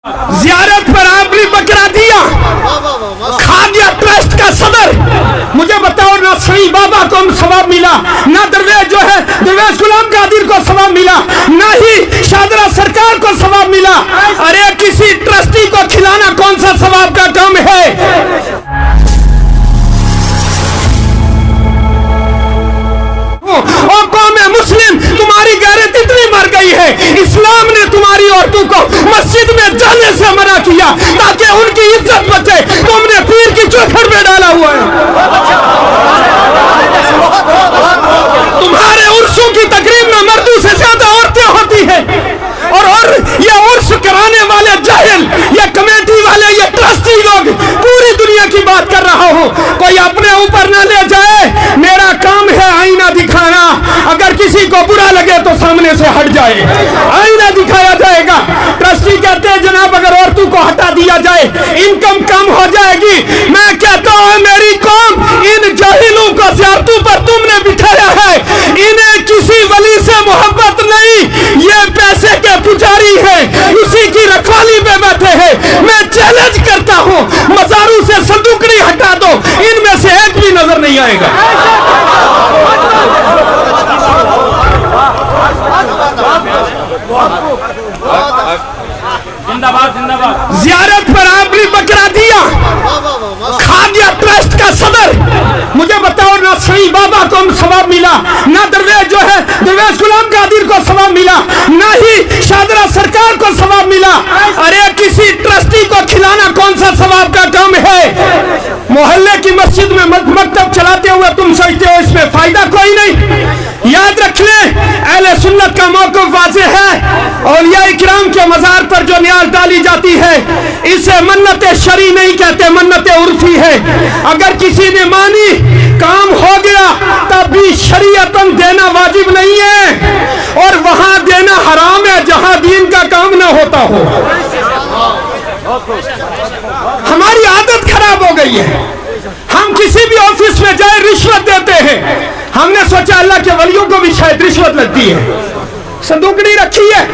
زیارت پر آپ نے بکرا دیا، خادیہ ٹرسٹ کا صدر، مجھے بتاؤ نہ سعید بابا کو ثواب ملا، نہ درویش جو ہے درویش غلام قادر کو ثواب ملا، نہ ہی شاہدرہ سرکار کو ثواب ملا۔ ارے کسی ٹرسٹی کو کھلانا کون سا ثواب کا کام ہے؟ اور قوم مسلم تمہاری غیرت اتنی مر گئی ہے، اسلام نے تمہاری عورتوں کو مسجد میں جانے سے منع کیا تاکہ ان کی عزت بچے، تم نے پیر کی چوکھٹ میں ڈالا ہوا ہے۔ تمہارے عرسوں کی تقریب میں مردوں سے زیادہ عورتیں ہوتی ہیں، اور یہ عرس کرانے والے جاہل، یہ کمیٹی والے، یہ ٹرسٹی لوگ، پوری دنیا کی بات کر رہا ہوں، کوئی اپنے اوپر نہ لے جائے، میرا کام ہے آئینہ دکھانا، اگر کسی کو برا لگے تو سامنے سے ہٹ جائے، آئینہ دکھایا جائے گا۔ ٹرسٹی کہتے ہیں جناب اگر عورتوں کو ہٹا دیا جائے انکم کم ہو جائے گی، میں کہتا ہوں میری قوم، ان جاہلوں کو زیارتوں پر تم نے بٹھایا ہے، انہیں کسی ولی سے محبت نہیں، یہ پیسے کے پجاری ہیں، اسی کی رکھوالی میں بیٹھے ہیں۔ میں چیلنج کرتا ہوں مزاروں سے صندوقڑی ہٹا دو، ان میں سے ایک بھی نظر نہیں آئے گا۔ زیارت پر آپ نے بکرا دیا، خادیہ ٹرسٹ کا صدر، مجھے بتاؤ نہ سعید بابا کو ثواب ملا، نہ درویش جو ہے درویش غلام قادر کو ثواب ملا، نہ ہی شاہدرہ سرکار کو ثواب ملا۔ ارے کسی ٹرسٹی کو کھلانا کون سا ثواب کا کام ہے؟ محلے کی مسجد میں مکتب چلاتے ہوئے تم سمجھتے ہو اس میں فائدہ کوئی نہیں؟ یاد رکھ لیں اہل سنت کا موقف واضح ہے، اولیاء کرام کے مزار پر جو نیاز ڈالی جاتی ہے اسے منت شرعی نہیں کہتے، منت عرفی ہے۔ اگر کسی نے مانی کام ہو گیا تب بھی شریعتاً دینا واجب نہیں ہے، اور وہاں دینا حرام ہے جہاں دین کا کام نہ ہوتا ہو۔ ہماری عادت خراب ہو گئی ہے، ہم کسی بھی آفس میں جائے رشوت دیتے ہیں، ہم نے سوچا اللہ کے ولیوں کو بھی شاید رشوت لگتی ہے۔ صندوقڑی رکھی ہے،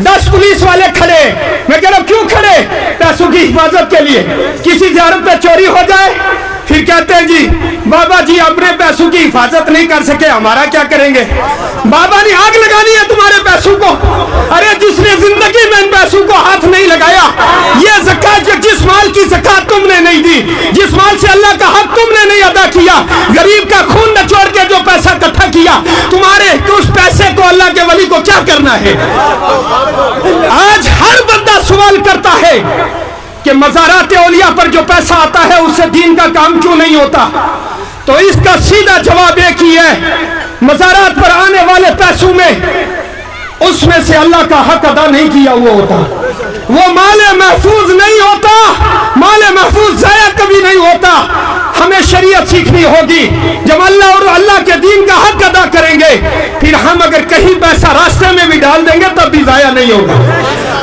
10 پولیس والے کھڑے، میں کہہ رہا ہوں کیوں کھڑے؟ پیسوں کی حفاظت کے لیے، کسی زیارت پہ چوری ہو جائے پھر کہتے ہیں جی بابا جی اپنے پیسوں کی حفاظت نہیں کر سکے، ہمارا کیا کریں گے؟ بابا نے آگ لگانی ہے تمہارے پیسوں کو۔ ارے جس نے زندگی میں ان پیسوں کو ہاتھ نہیں لگایا، یہ زکات جس مال کی زکات تم نے نہیں دی، جس مال سے اللہ کا حق تم نے نہیں ادا کیا، غریب کا خون نچوڑ کے جو پیسہ اکٹھا کیا، تمہارے اس پیسے کو اللہ کے ولی کو کیا کرنا ہے؟ آج ہر بندہ سوال کرتا ہے کہ مزارات اولیاء پر جو پیسہ آتا ہے اس سے دین کا کام کیوں نہیں ہوتا؟ تو اس کا سیدھا جواب ایک ہی ہے، مزارات پر آنے والے پیسوں میں اس میں سے اللہ کا حق ادا نہیں کیا ہوا ہوتا، وہ مال محفوظ نہیں ہوتا، مال محفوظ ضائع کبھی نہیں ہوتا۔ ہمیں شریعت سیکھنی ہوگی، جب اللہ اور اللہ کے دین کا حق ادا کریں گے پھر ہم اگر کہیں پیسہ راستے میں بھی ڈال دیں گے تب بھی ضائع نہیں ہوگا۔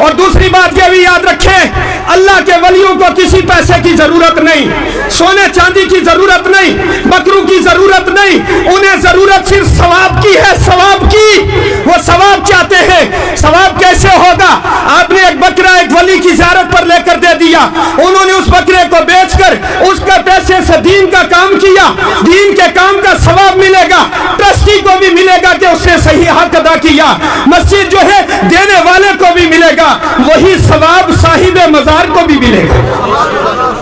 اور دوسری بات یہ بھی یاد رکھیں اللہ کے ولیوں کو کسی پیسے کی ضرورت نہیں، سونے چاندی کی ضرورت نہیں، بکروں کی ضرورت نہیں، انہیں ضرورت صرف ثواب کی ہے، ثواب کی۔ وہ ثواب چاہتے ہیں، ثواب کیسے ہوگا؟ آپ نے ایک بکرا ایک ولی کی زیارت پر لے کر دے دیا، انہوں نے اس بکرے کو بیچ کر اس کا پیسے سے دین کا کام کیا، دین کے کام کا ثواب ملے گا، ٹرسٹی کو بھی ملے گا کہ اس نے صحیح حق ادا کیا، مسجد جو ہے دینے والے کو بھی ملے گا، وہی ثواب صاحب مزار کو بھی ملے گا۔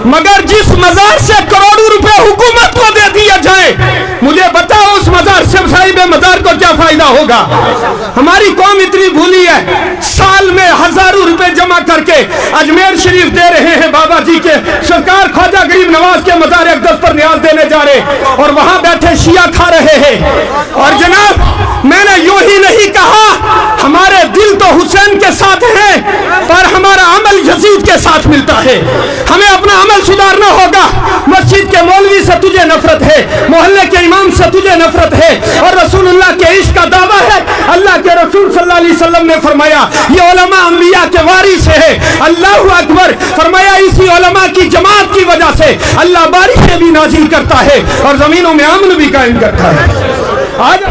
مگر جس مزار سے کروڑوں روپے حکومت کو دے دیا جائے، مجھے بتاؤ اس مزار سے صاحب مزار کو کیا فائدہ ہوگا؟ ہماری قوم اتنی بھولی ہے، سال میں ہزاروں روپے جمع کر کے اجمیر شریف دے رہے ہیں، بابا جی کے سرکار خواجہ غریب نواز کے مزار اقدس پر نیاز دینے جا رہے، اور وہاں بیٹھے شیعہ کھا رہے ہیں۔ اور جناب میں نے یوں ہی نہیں کہا، ہمارے دل تو حسین کے ساتھ ہیں پر ہمارا عمل یزید کے ساتھ ملتا ہے، ہمیں اپنا عمل سدھارنا ہوگا۔ مسجد کے مولوی سے تجھے نفرت ہے، محلے کے امام سے تجھے نفرت ہے، اور رسول اللہ کے عشق کا دعویٰ ہے، اللہ کے رسول صلی اللہ علیہ وسلم نے فرمایا یہ علماء انبیاء کے وارث ہے، اللہ اکبر، فرمایا اسی علماء کی جماعت کی وجہ سے اللہ بارشیں بھی نازل کرتا ہے اور زمینوں میں امن بھی قائم کرتا ہے۔ آج